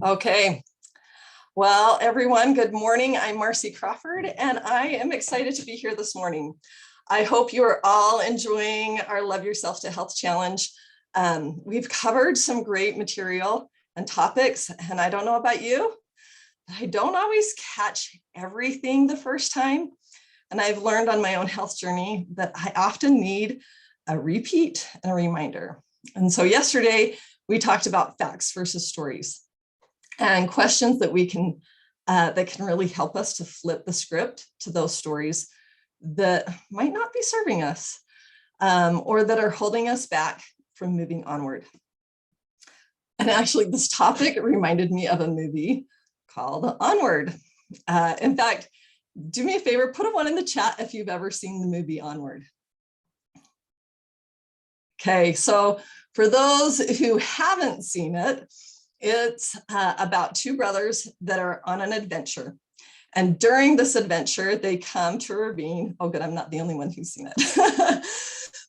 Okay. Well, everyone, good morning. I'm Marci Crawford, and I am excited to be here this morning. I hope you are all enjoying our Love Yourself to Health Challenge. We've covered some great material and topics, and I don't know about you, but I don't always catch everything the first time. And I've learned on my own health journey that I often need a repeat and a reminder. And so yesterday, we talked about facts versus stories and questions that can really help us to flip the script to those stories that might not be serving us or that are holding us back from moving onward. And actually, this topic reminded me of a movie called Onward. In fact, do me a favor, put a 1 in the chat if you've ever seen the movie Onward. Okay, so for those who haven't seen it, it's about two brothers that are on an adventure. And during this adventure, they come to a ravine. Oh, good, I'm not the only one who's seen it.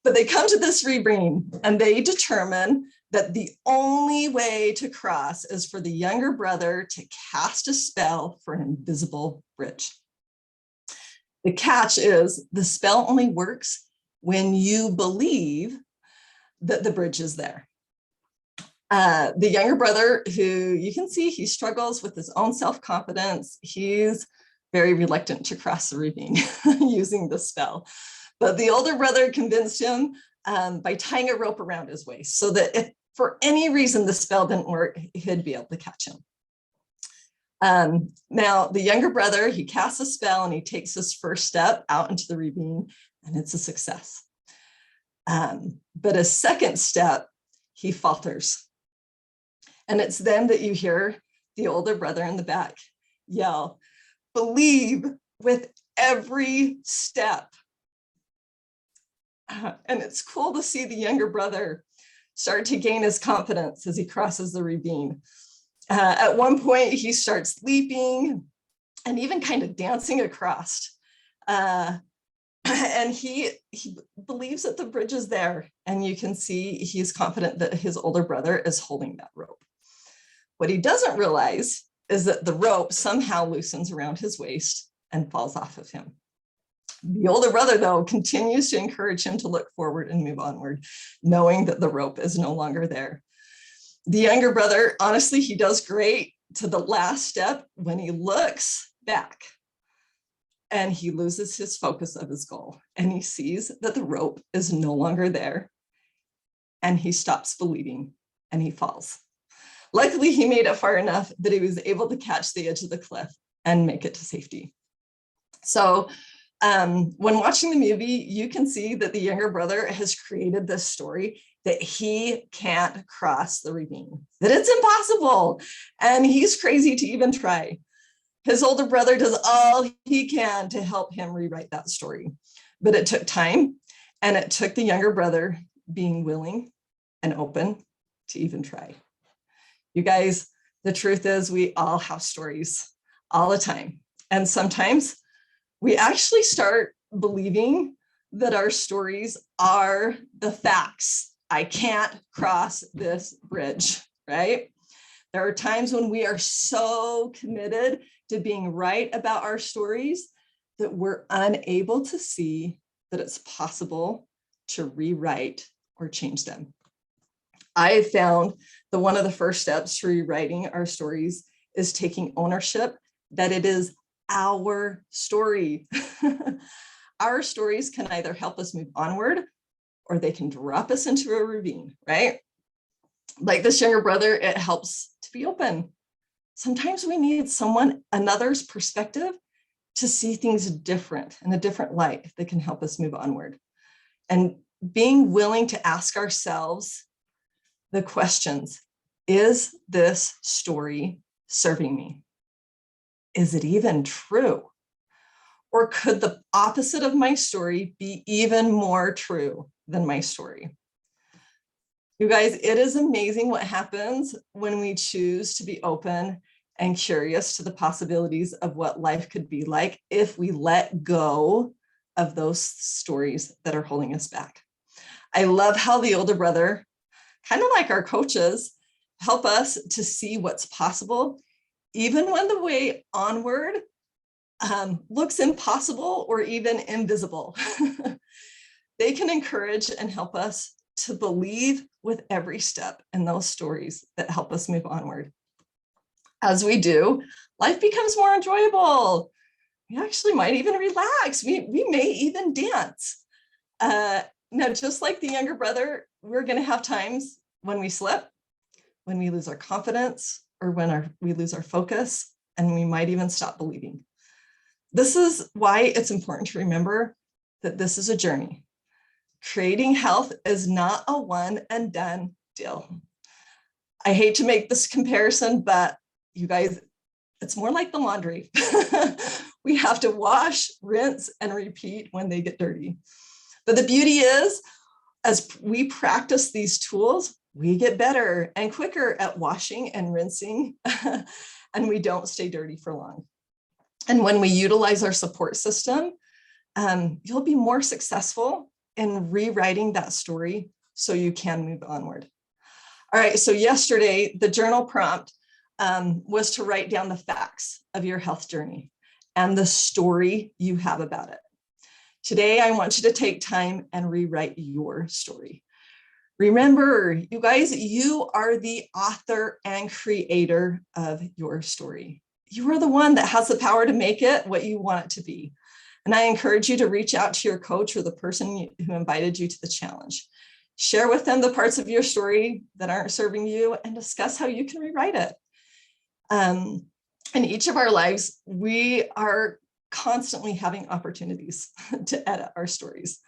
But they come to this ravine and they determine that the only way to cross is for the younger brother to cast a spell for an invisible bridge. The catch is the spell only works when you believe that the bridge is there. The younger brother, who you can see, he struggles with his own self-confidence. He's very reluctant to cross the ravine using the spell. But the older brother convinced him by tying a rope around his waist so that if for any reason the spell didn't work, he'd be able to catch him. Now, the younger brother, he casts a spell and he takes his first step out into the ravine, and it's a success. But a second step, he falters. And it's then that you hear the older brother in the back yell, "Believe with every step." And it's cool to see the younger brother start to gain his confidence as he crosses the ravine. At one point, he starts leaping and even kind of dancing across. And he believes that the bridge is there. And you can see he's confident that his older brother is holding that rope. What he doesn't realize is that the rope somehow loosens around his waist and falls off of him. The older brother, though, continues to encourage him to look forward and move onward, knowing that the rope is no longer there. The younger brother, honestly, he does great to the last step when he looks back and he loses his focus of his goal and he sees that the rope is no longer there and he stops believing and he falls. Luckily, he made it far enough that he was able to catch the edge of the cliff and make it to safety. So when watching the movie, you can see that the younger brother has created this story that he can't cross the ravine, that it's impossible, and he's crazy to even try. His older brother does all he can to help him rewrite that story, but it took time, and it took the younger brother being willing and open to even try. You guys, the truth is we all have stories all the time, and sometimes we actually start believing that our stories are the facts. I can't cross this bridge, right? There are times when we are so committed to being right about our stories that we're unable to see that it's possible to rewrite or change them. I have found that one of the first steps to rewriting our stories is taking ownership that it is our story. Our stories can either help us move onward or they can drop us into a ravine, right? Like this younger brother, it helps to be open. Sometimes we need another's perspective to see things different in a different light that can help us move onward. And being willing to ask ourselves the questions, is this story serving me? Is it even true? Or could the opposite of my story be even more true than my story? You guys, it is amazing what happens when we choose to be open and curious to the possibilities of what life could be like if we let go of those stories that are holding us back. I love how the older brother, kind of like our coaches, help us to see what's possible, even when the way onward looks impossible or even invisible. They can encourage and help us to believe with every step in those stories that help us move onward. As we do, life becomes more enjoyable. We actually might even relax. We may even dance. Now, just like the younger brother, we're going to have times when we slip, when we lose our confidence, or when we lose our focus, and we might even stop believing. This is why it's important to remember that this is a journey. Creating health is not a one and done deal. I hate to make this comparison, but you guys, it's more like the laundry. We have to wash, rinse, and repeat when they get dirty. But the beauty is, as we practice these tools, we get better and quicker at washing and rinsing, and we don't stay dirty for long. And when we utilize our support system, you'll be more successful in rewriting that story so you can move onward. All right, so yesterday, the journal prompt was to write down the facts of your health journey and the story you have about it. Today, I want you to take time and rewrite your story. Remember, you guys, you are the author and creator of your story. You are the one that has the power to make it what you want it to be. And I encourage you to reach out to your coach or the person who invited you to the challenge. Share with them the parts of your story that aren't serving you and discuss how you can rewrite it. In each of our lives, we are constantly having opportunities to edit our stories,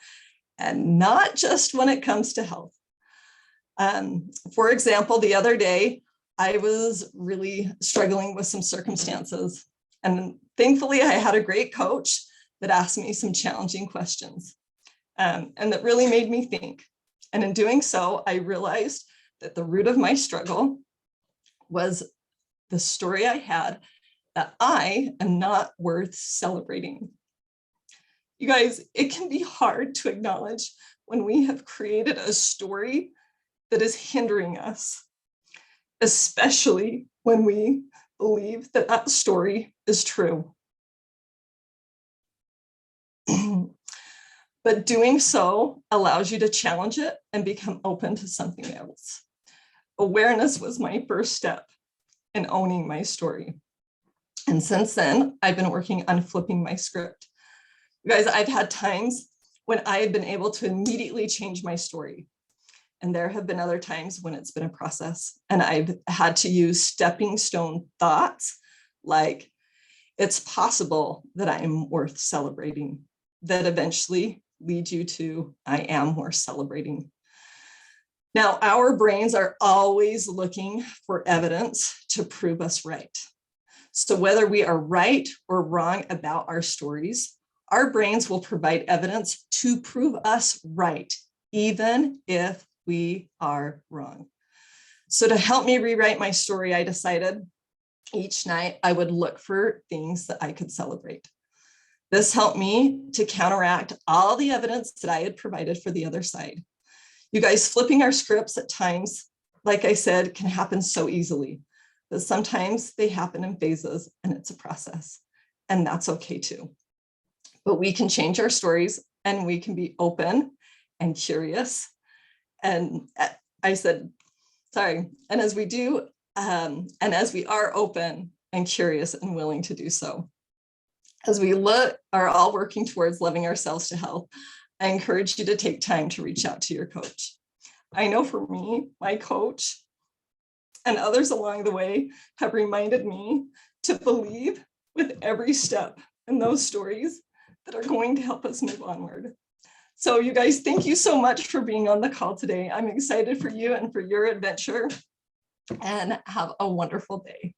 and not just when it comes to health. For example, the other day, I was really struggling with some circumstances, and thankfully I had a great coach that asked me some challenging questions, and that really made me think. And in doing so, I realized that the root of my struggle was the story I had that I am not worth celebrating. You guys, it can be hard to acknowledge when we have created a story that is hindering us, especially when we believe that that story is true. But doing so allows you to challenge it and become open to something else. Awareness was my first step in owning my story. And since then, I've been working on flipping my script. You guys, I've had times when I have been able to immediately change my story. And there have been other times when it's been a process, and I've had to use stepping stone thoughts like, it's possible that I am worth celebrating, that eventually lead you to, I am worth celebrating. Now, our brains are always looking for evidence to prove us right. So whether we are right or wrong about our stories, our brains will provide evidence to prove us right, even if we are wrong. So to help me rewrite my story, I decided each night I would look for things that I could celebrate. This helped me to counteract all the evidence that I had provided for the other side. You guys, flipping our scripts at times, like I said, can happen so easily, but sometimes they happen in phases and it's a process, and that's okay too. But we can change our stories and we can be open and curious. And and as we do, and as we are open and curious and willing to do so, as we are all working towards loving ourselves to health, I encourage you to take time to reach out to your coach. I know for me, my coach and others along the way have reminded me to believe with every step in those stories that are going to help us move onward. So you guys, thank you so much for being on the call today. I'm excited for you and for your adventure, and have a wonderful day.